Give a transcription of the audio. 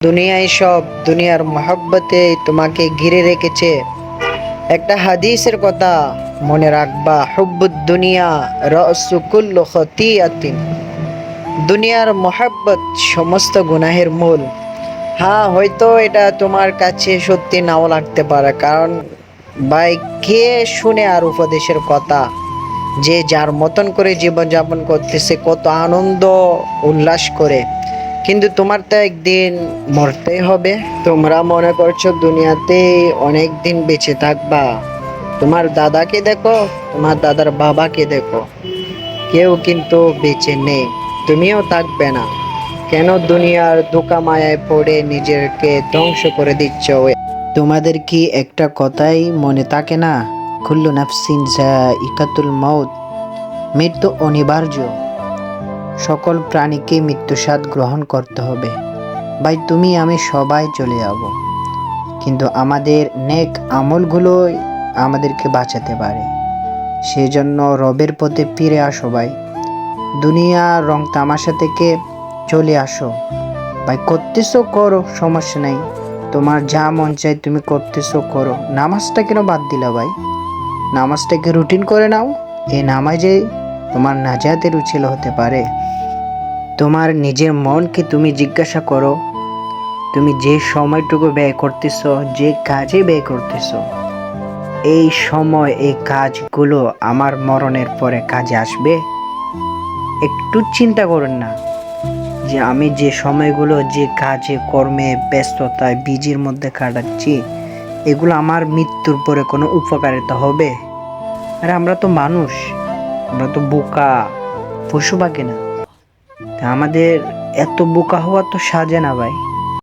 দুনিয়ায় সব দুনিয়ার মহব্বতে তোমাকে ঘিরে রেখেছে। একটা হাদিসের কথা মনে রাখবা, হুব্বুদ দুনিয়া রাসু কুল্লু খতিআতিন। দুনিয়ার মহব্বত সমস্ত গুনাহের মূল। হ্যাঁ, হয়তো এটা তোমার কাছে সত্যি নাও লাগতে পারে, কারণ ভাই, কে শুনে আর উপদেশের কথা? যে যার মতন করে জীবনযাপন করতেছে, কত আনন্দ উল্লাস করে, কিন্তু তোমার তো একদিন মরতেই হবে। তোমরা মনে করছো দুনিয়াতে অনেক দিন বেঁচে থাকবা। তোমার দাদাকে দেখো, তোমার দাদার বাবাকে দেখো, কেউ কিন্তু বেঁচে নেই। তুমিও থাকবে না। কেন দুনিয়ার ধোঁকা মায়ায় পড়ে নিজেকে ধ্বংস করে দিচ্ছ? তোমাদের কি একটা কথাই মনে থাকে না? কুল্লু নাফসিন যায়িকাতুল মাউত। মৃত্যু অনিবার্য। সকল প্রাণীকে মৃত্যু স্বাদ গ্রহণ করতে হবে। ভাই, তুমি আমি সবাই চলে যাব, কিন্তু আমাদের নেক আমলগুলোই আমাদেরকে বাঁচাতে পারে। সেই জন্য রবের পথে ফিরে আসো ভাই। দুনিয়ার রং তামাশা থেকে চলে আসো ভাই। করতেছো করো, সমস্যা নাই। তোমার যা মন চায় তুমি করতেছো করো। নামাজটা কেন বাদ দিলা ভাই? নামাজটাকে রুটিন করে নাও। এই নামাজে তোমার নাজাতের উছিল হতে পারে। তোমার নিজের মনকে তুমি জিজ্ঞাসা করো, তুমি যে সময়টুকু ব্যয় করতেছ, যে কাজে ব্যয় করতেছ, এই সময় এই কাজগুলো আমার মরণের পরে কাজে আসবে? একটু চিন্তা করুন না যে আমি যে সময়গুলো যে কাজে কর্মে ব্যস্ততায় বিজির মধ্যে কাটাচ্ছি, এগুলো আমার মৃত্যুর পরে কোনো উপকারিতা হবে? আরে আমরা তো মানুষ, আমরা তো বোকা, পশু পাখি না। তা আমাদের এত বোকা হওয়া তো সাজে না ভাই।